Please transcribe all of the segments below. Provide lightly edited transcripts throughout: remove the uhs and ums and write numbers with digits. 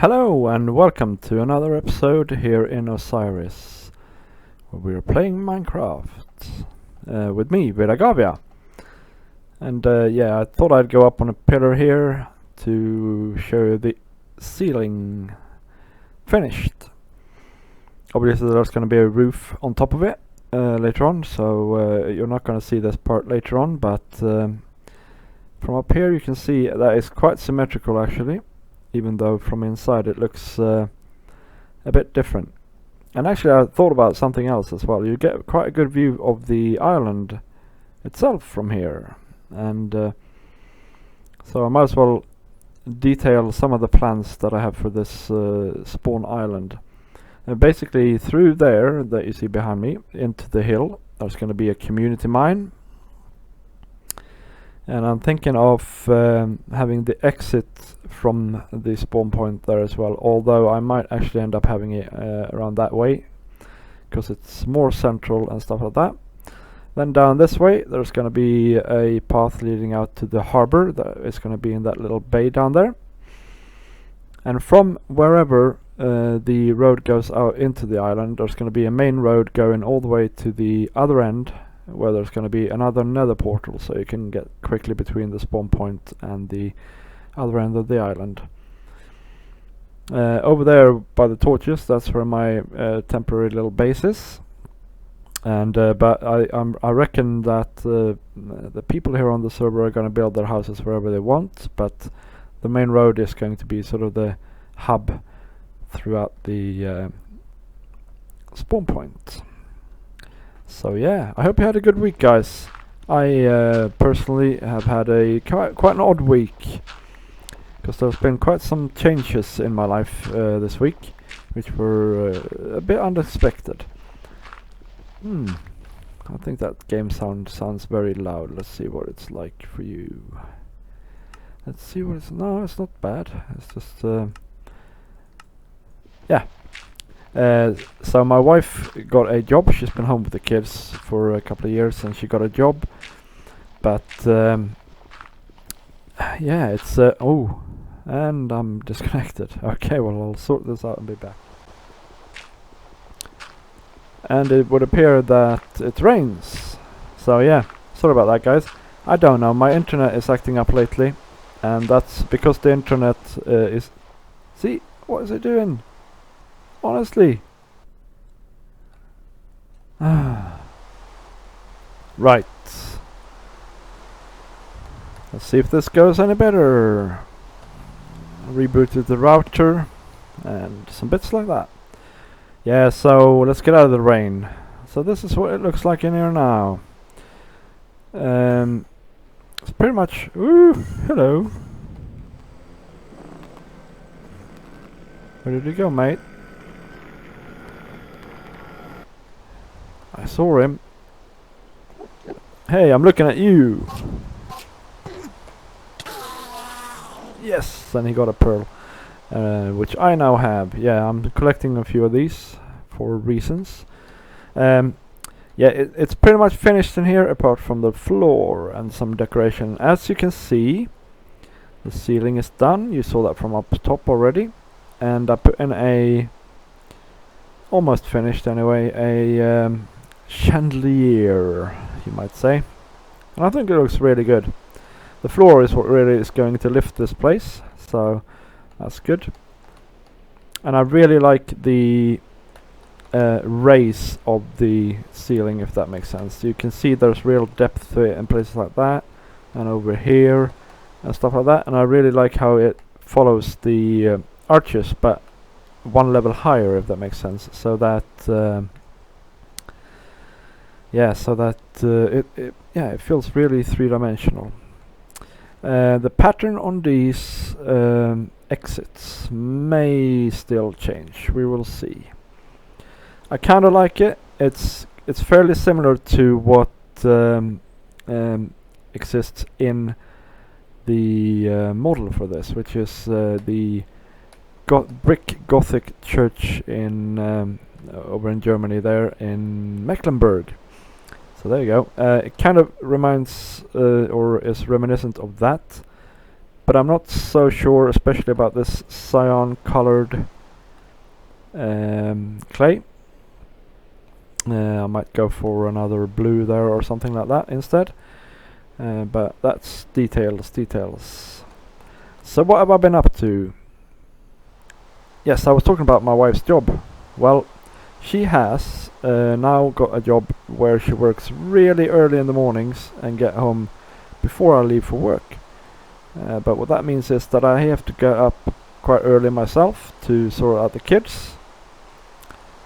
Hello and welcome to another episode here in Osiris, where we're playing Minecraft with me, Vidagavia. And yeah, I thought I'd go up on a pillar here to show you the ceiling finished. Obviously there's going to be a roof on top of it later on, so you're not going to see this part later on, but from up here you can see that it's quite symmetrical actually, even though from inside it looks a bit different. And actually I thought about something else as well. You get quite a good view of the island itself from here, and so I might as well detail some of the plans that I have for this spawn island. Basically through there that you see behind me into the hill there's going to be a community mine, and I'm thinking of having the exit from the spawn point there as well, although I might actually end up having it around that way because it's more central and stuff like that. Then down this way there's going to be a path leading out to the harbor that is going to be in that little bay down there, and from wherever the road goes out into the island there's going to be a main road going all the way to the other end, where there's going to be another nether portal, so you can get quickly between the spawn point and the other end of the island. Over there by the torches, that's where my temporary little base is. And but I reckon that the people here on the server are going to build their houses wherever they want, but the main road is going to be sort of the hub throughout the spawn point. So yeah, I hope you had a good week, guys. I personally have had a quite an odd week, because there's been quite some changes in my life this week, which were a bit unexpected. I think that game sounds very loud. Let's see what it's like for you. Let's see what it's... No, it's not bad. It's just... yeah. So my wife got a job. She's been home with the kids for a couple of years and she got a job, but yeah, it's oh, and I'm disconnected. Okay, well I'll sort this out and be back. And it would appear that it rains, so yeah, sorry about that, guys. I don't know, my internet is acting up lately, and that's because the internet is... See, what is it doing? Honestly. Right. Let's see if this goes any better. Rebooted the router and some bits like that. Yeah, so let's get out of the rain. So this is what it looks like in here now. It's pretty much... Ooh, hello. Where did you go, mate? I saw him. Hey, I'm looking at you. Yes, and he got a pearl, which I now have. Yeah, I'm collecting a few of these for reasons. Yeah, it's pretty much finished in here, apart from the floor and some decoration. As you can see, the ceiling is done. You saw that from up top already, and I put in a... almost finished anyway, a chandelier, you might say, and I think it looks really good. The floor is what really is going to lift this place, so that's good. And I really like the raise of the ceiling, if that makes sense. You can see there's real depth to it in places like that, and over here and stuff like that, and I really like how it follows the arches, but one level higher, if that makes sense, so that yeah, so that it feels really three-dimensional. The pattern on these exits may still change. We will see. I kind of like it. It's fairly similar to what exists in the model for this, which is the brick Gothic church in over in Germany, there in Mecklenburg. So there you go. It kind of reminds or is reminiscent of that, but I'm not so sure, especially about this cyan colored clay. I might go for another blue there or something like that instead. But that's details. So what have I been up to? Yes, I was talking about my wife's job. Well, she has now got a job where she works really early in the mornings and get home before I leave for work. But what that means is that I have to get up quite early myself to sort out the kids.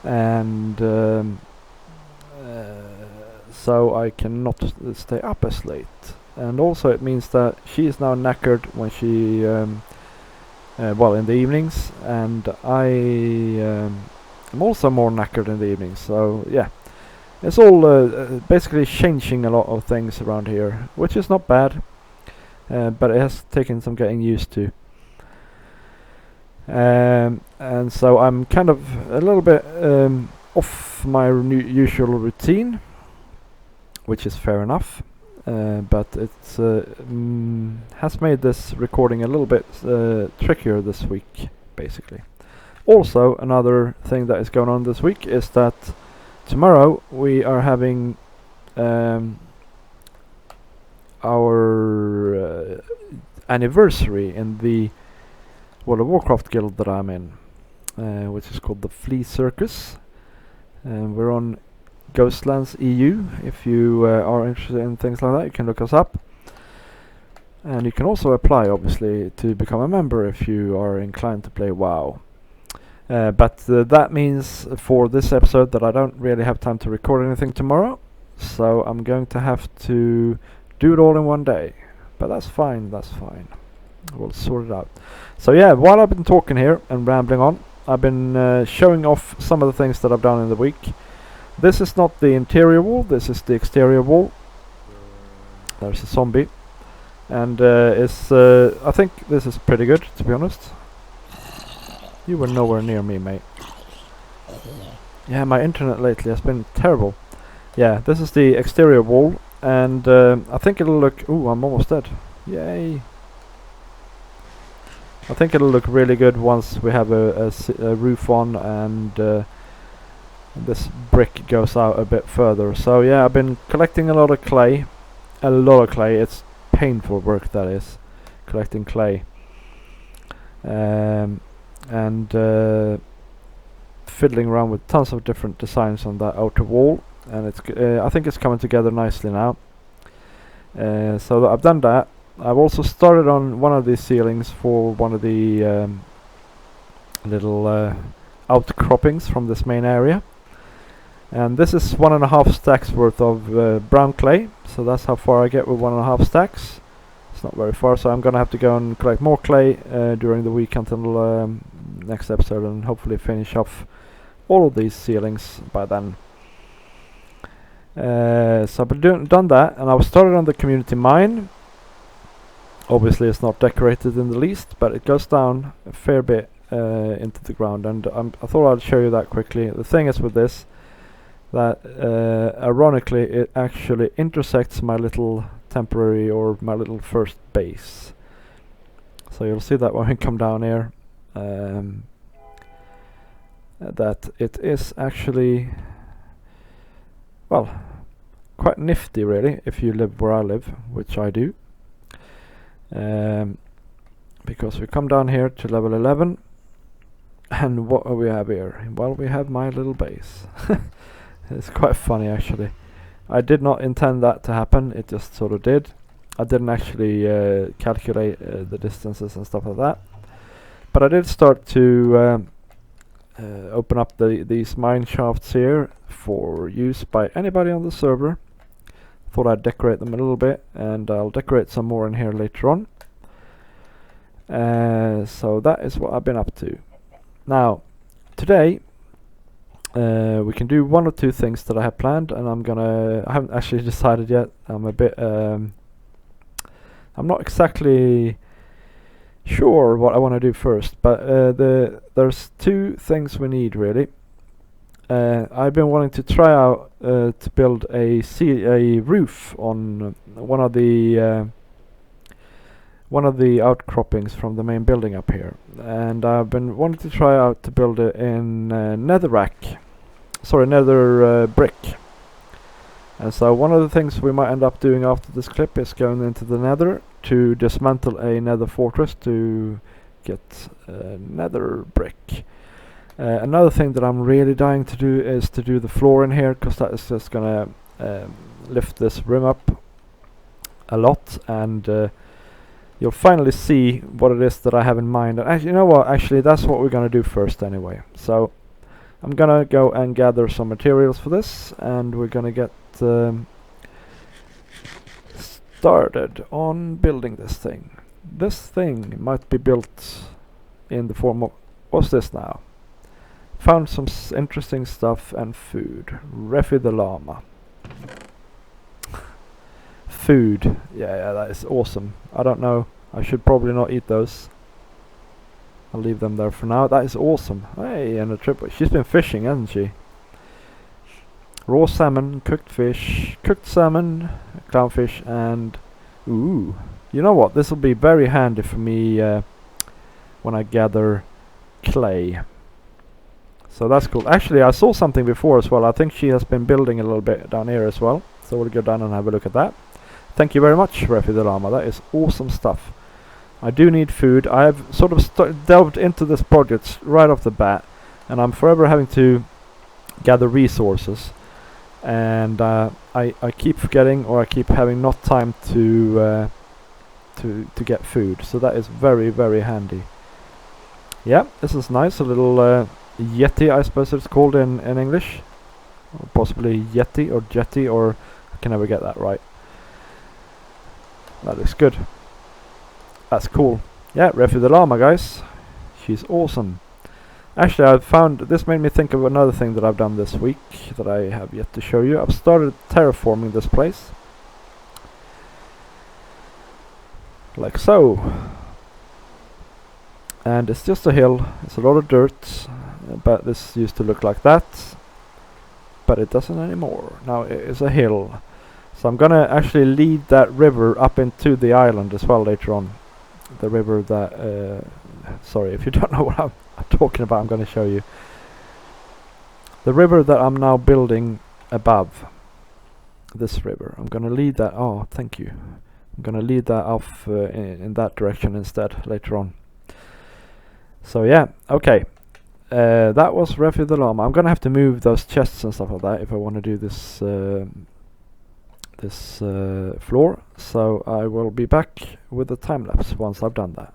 And so I cannot stay up as late. And also it means that she is now knackered when she, well, in the evenings, and I am also more knackered in the evenings. So yeah, it's all basically changing a lot of things around here, which is not bad, but it has taken some getting used to. And so I'm kind of a little bit off my usual routine, which is fair enough, but it has made this recording a little bit trickier this week, basically. Also, another thing that is going on this week is that tomorrow we are having our anniversary in the World of Warcraft guild that I'm in, which is called the Flea Circus. We're on Ghostlands EU. If you are interested in things like that, you can look us up. And you can also apply, obviously, to become a member if you are inclined to play WoW. But that means for this episode that I don't really have time to record anything tomorrow, so I'm going to have to do it all in one day. But that's fine, we'll sort it out. So yeah, while I've been talking here and rambling on, I've been showing off some of the things that I've done in the week. This is not the interior wall, this is the exterior wall. There's a zombie. And I think this is pretty good, to be honest. You were nowhere near me, mate. Yeah, my internet lately has been terrible. Yeah, this is the exterior wall, and I think it'll look... Ooh, I'm almost dead. Yay! I think it'll look really good once we have a roof on and this brick goes out a bit further. So yeah, I've been collecting a lot of clay. It's painful work, that is, collecting clay. And fiddling around with tons of different designs on that outer wall, and it's I think it's coming together nicely now. So I've done that. I've also started on one of these ceilings for one of the little outcroppings from this main area, and this is 1.5 stacks worth of brown clay, so that's how far I get with 1.5 stacks. It's not very far, so I'm gonna have to go and collect more clay during the week until next episode, and hopefully finish off all of these ceilings by then. So I've been done that, and I was started on the community mine. Obviously it's not decorated in the least, but it goes down a fair bit into the ground, and I thought I'd show you that quickly. The thing is with this, that ironically it actually intersects my little temporary, or my little first base. So you'll see that when we come down here, that it is actually, well, quite nifty really, if you live where I live, which I do. Because we come down here to level 11, and what do we have here? Well, we have my little base. It's quite funny actually. I did not intend that to happen, it just sort of did. I didn't actually calculate the distances and stuff like that, but I did start to open up these mine shafts here for use by anybody on the server. Thought I'd decorate them a little bit, and I'll decorate some more in here later on. So that is what I've been up to. Now, today we can do one or two things that I have planned, and I haven't actually decided yet. I'm a bit I'm not exactly sure what I want to do first, but there's two things we need really. I've been wanting to try out to build a roof on one of the one of the outcroppings from the main building up here, and I've been wanting to try out to build it in nether brick. And so one of the things we might end up doing after this clip is going into the nether to dismantle a nether fortress to get nether brick. Another thing that I'm really dying to do is to do the floor in here, because that is just gonna lift this room up a lot, and you'll finally see what it is that I have in mind. And actually, you know what? Actually, that's what we're gonna do first anyway. So I'm gonna go and gather some materials for this, and we're gonna get started on building this thing. This thing might be built in the form of... what's this now? Found some interesting stuff and food. Refi the llama. Food. Yeah, that is awesome. I don't know. I should probably not eat those. I'll leave them there for now. That is awesome. Hey, and a triple. She's been fishing, hasn't she? Raw salmon, cooked fish, cooked salmon, clownfish, and... ooh. You know what? This will be very handy for me when I gather clay. So that's cool. Actually, I saw something before as well. I think she has been building a little bit down here as well. So we'll go down and have a look at that. Thank you very much, Refi the llama. That is awesome stuff. I do need food. I have sort of delved into this project right off the bat, and I'm forever having to gather resources. And I keep forgetting, or I keep having not time to get food. So that is very, very handy. Yeah, this is nice. A little yeti, I suppose it's called in English. Or possibly yeti or jetty, or I can never get that right. That looks good. That's cool. Yeah, Refi the llama, guys. She's awesome. Actually, I found... this made me think of another thing that I've done this week that I have yet to show you. I've started terraforming this place. Like so. And it's just a hill. It's a lot of dirt. But this used to look like that. But it doesn't anymore. Now it is a hill. So I'm gonna actually lead that river up into the island as well later on. The river that... sorry, if you don't know what I'm talking about, I'm gonna show you. The river that I'm now building above. This river. I'm gonna lead that... oh, thank you. I'm gonna lead that off in that direction instead later on. So yeah, okay. That was Refi the llama. I'm gonna have to move those chests and stuff like that if I want to do this floor. So I will be back with the time lapse once I've done that.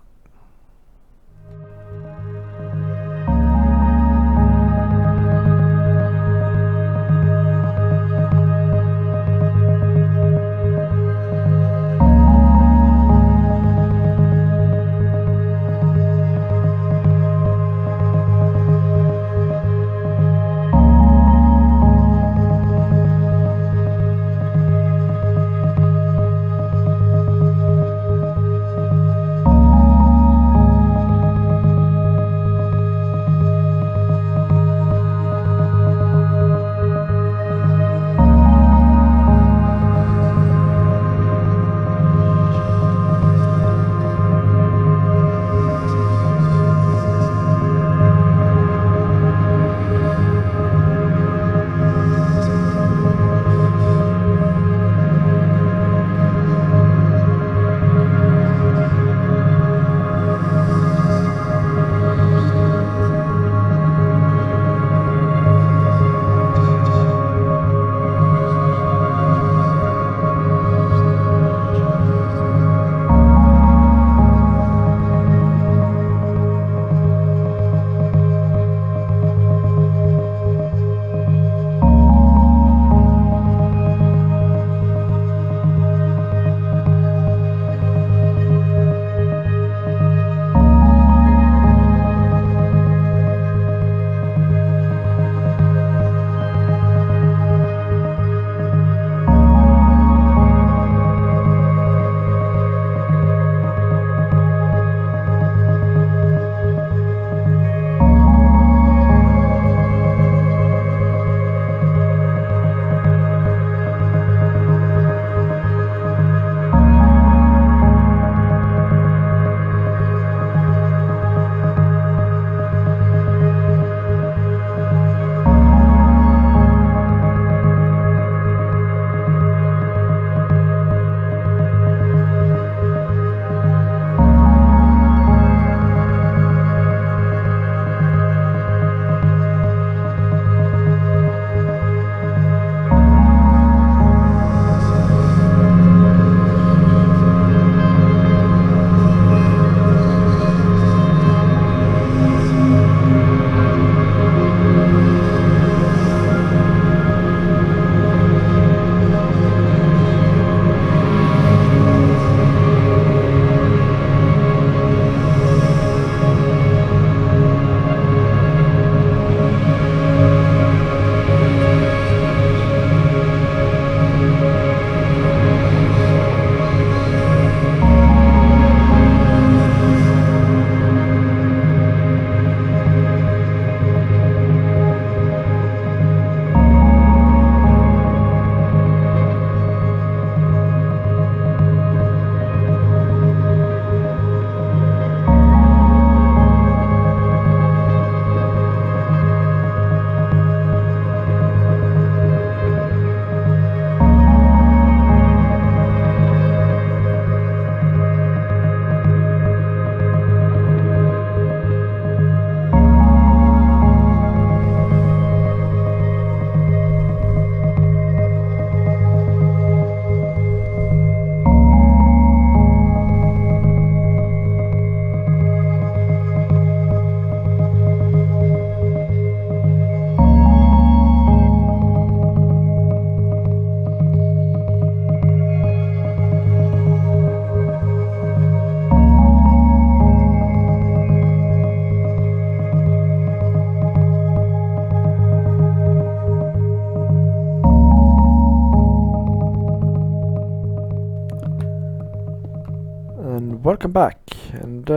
welcome back, and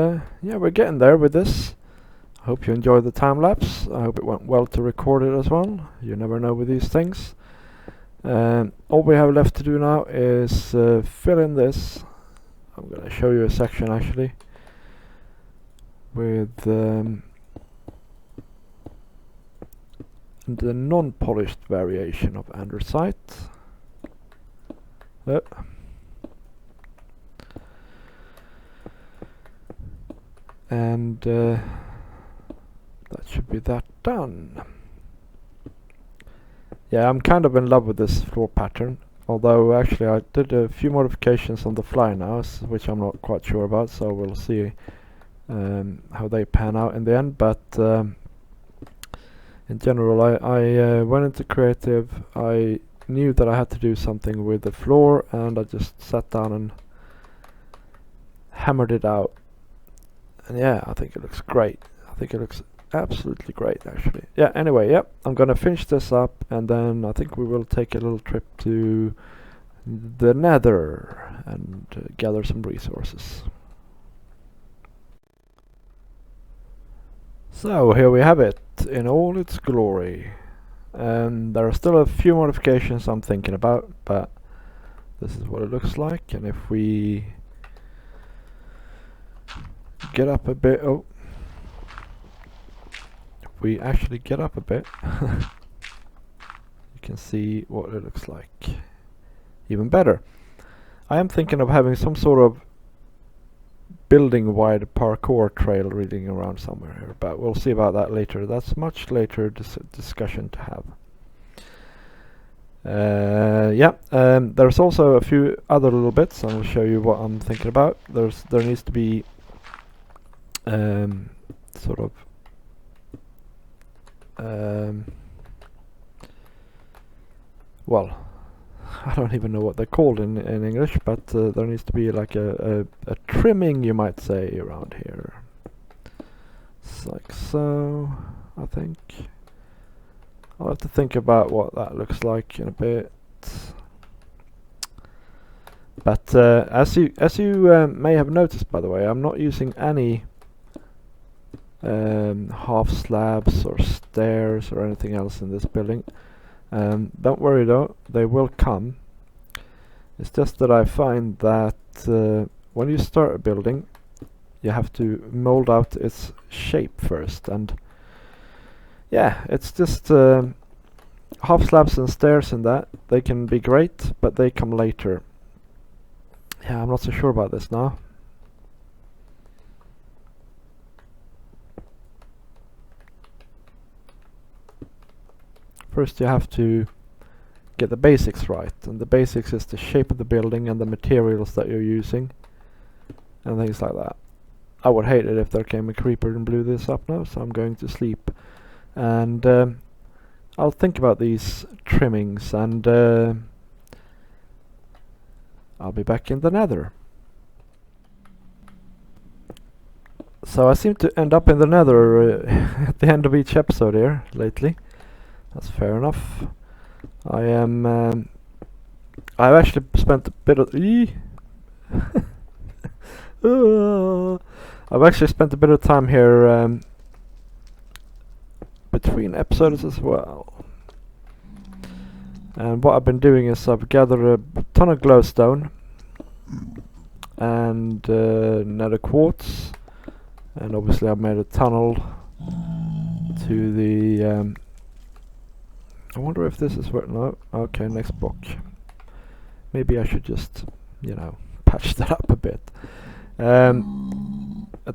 yeah, we're getting there with this. I hope you enjoyed the time lapse. I hope it went well to record it as well. You never know with these things. All we have left to do now is fill in this. I'm gonna show you a section actually with the non-polished variation of andesite. And that should be that done. Yeah, I'm kind of in love with this floor pattern, although actually I did a few modifications on the fly now, which I'm not quite sure about, so we'll see how they pan out in the end. But in general, I went into creative. I knew that I had to do something with the floor, and I just sat down and hammered it out. And yeah, I think it looks great. I think it looks absolutely great actually. Yeah, anyway, yep, I'm gonna finish this up, and then I think we will take a little trip to the Nether and gather some resources. So here we have it in all its glory. There are still a few modifications I'm thinking about, but this is what it looks like. And if we get up a bit, if we actually get up a bit, you can see what it looks like even better. I am thinking of having some sort of building wide parkour trail leading around somewhere here, but we'll see about that later. That's much later discussion to have. There's also a few other little bits. I'll show you what I'm thinking about. There needs to be sort of well, I don't even know what they're called in English, but there needs to be like a trimming, you might say, around here. It's like so, I think. I'll have to think about what that looks like in a bit. But as you may have noticed, by the way, I'm not using any half slabs or stairs or anything else in this building. Don't worry though, they will come. It's just that I find that when you start a building, you have to mold out its shape first, and yeah, it's just half slabs and stairs in that. They can be great, but they come later. Yeah, I'm not so sure about this now. First you have to get the basics right, and the basics is the shape of the building and the materials that you're using and things like that. I would hate it if there came a creeper and blew this up now, so I'm going to sleep. And I'll think about these trimmings, and I'll be back in the Nether. So I seem to end up in the Nether at the end of each episode here lately. That's fair enough. I've actually spent a bit of I've actually spent a bit of time here between episodes as well. And what I've been doing is I've gathered a ton of glowstone and nether quartz, and obviously I've made a tunnel to the I wonder if this is where... No, okay, next block. Maybe I should just, you know, patch that up a bit. A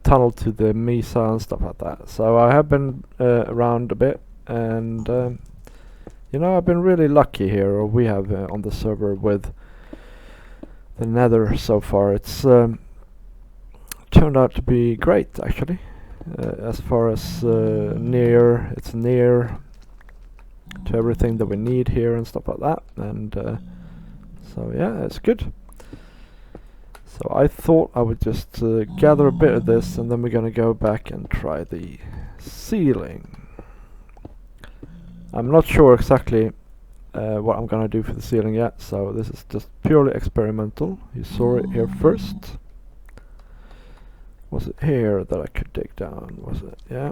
tunnel to the Mesa and stuff like that. So I have been around a bit, and you know, I've been really lucky here, or we have on the server with the Nether so far. It's turned out to be great, actually. As far as it's near to everything that we need here and stuff like that, and so yeah, it's good. So I thought I would just gather a bit of this, and then we're gonna go back and try the ceiling. I'm not sure exactly what I'm gonna do for the ceiling yet, so this is just purely experimental. You saw it here first. Was it here that I could dig down? Was it? Yeah.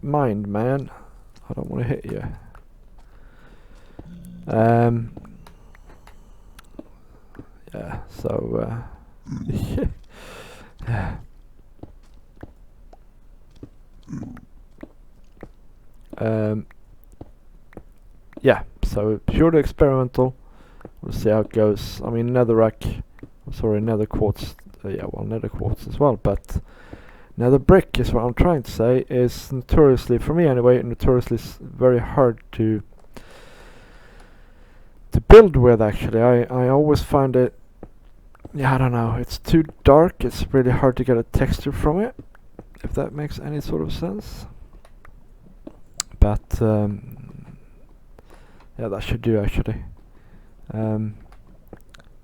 Mind, man. I don't want to hit you. Yeah, so yeah. Yeah, so purely experimental. We'll see how it goes. I mean, nether quartz. Yeah, well, nether quartz as well, but nether brick is what I'm trying to say. Is notoriously, for me anyway, notoriously very hard to build with. Actually, I always find it. Yeah, I don't know. It's too dark. It's really hard to get a texture from it, if that makes any sort of sense. But yeah, that should do actually.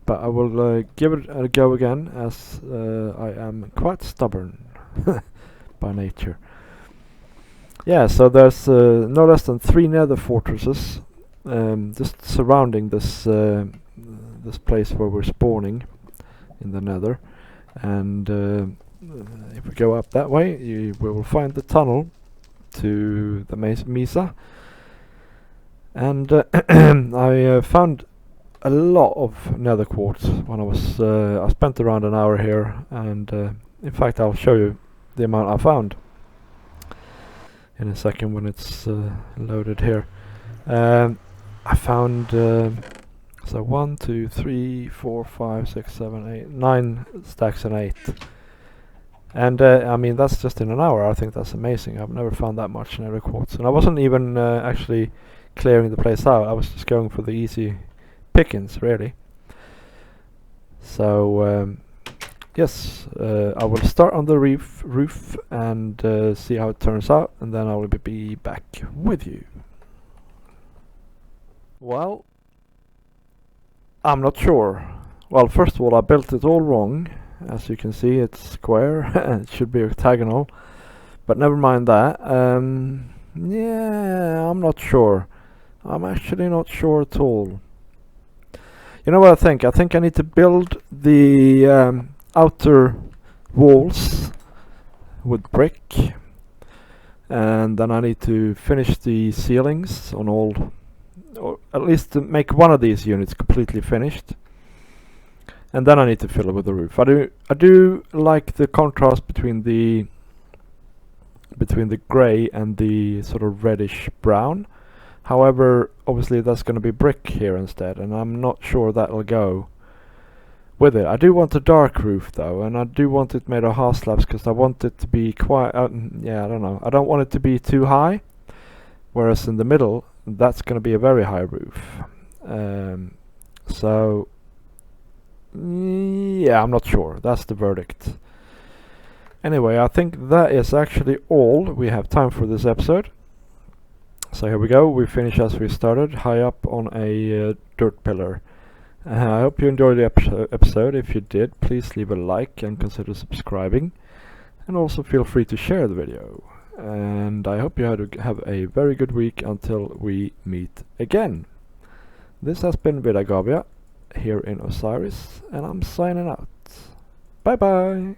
But I will give it a go again, as I am quite stubborn by nature. Yeah, so there's no less than 3 nether fortresses just surrounding this this place where we're spawning in the nether. And if we go up that way, we will find the tunnel to the Mesa. And I found a lot of nether quartz when I was I spent around an hour here, and in fact I'll show you the amount I found in a second when it's loaded here. I found so 1, 2, 3, 4, 5, 6, 7, 8, 9 stacks and 8. And I mean, that's just in an hour. I think that's amazing. I've never found that much nether quartz, and I wasn't even actually clearing the place out. I was just going for the easy pickings, really. So yes, I will start on the roof and see how it turns out, and then I will be back with you. Well, I'm not sure. Well, first of all, I built it all wrong. As you can see, it's square and it should be octagonal, but never mind that. Yeah, I'm not sure. I'm actually not sure at all. You know what I think? I think I need to build the outer walls with brick, and then I need to finish the ceilings on all, or at least to make one of these units completely finished. And then I need to fill it with the roof. I do like the contrast between the grey and the sort of reddish brown. However, obviously that's going to be brick here instead, and I'm not sure that'll go with it. I do want a dark roof though, and I do want it made of half slabs because I want it to be quite. Yeah, I don't know. I don't want it to be too high, whereas in the middle that's going to be a very high roof. So. Yeah, I'm not sure. That's the verdict. Anyway, I think that is actually all we have time for this episode. So here we go. We finish as we started, high up on a dirt pillar. I hope you enjoyed the episode. If you did, please leave a like and consider subscribing. And also feel free to share the video. And I hope you have a very good week until we meet again. This has been Vidagavia here in Osiris, and I'm signing out. Bye bye!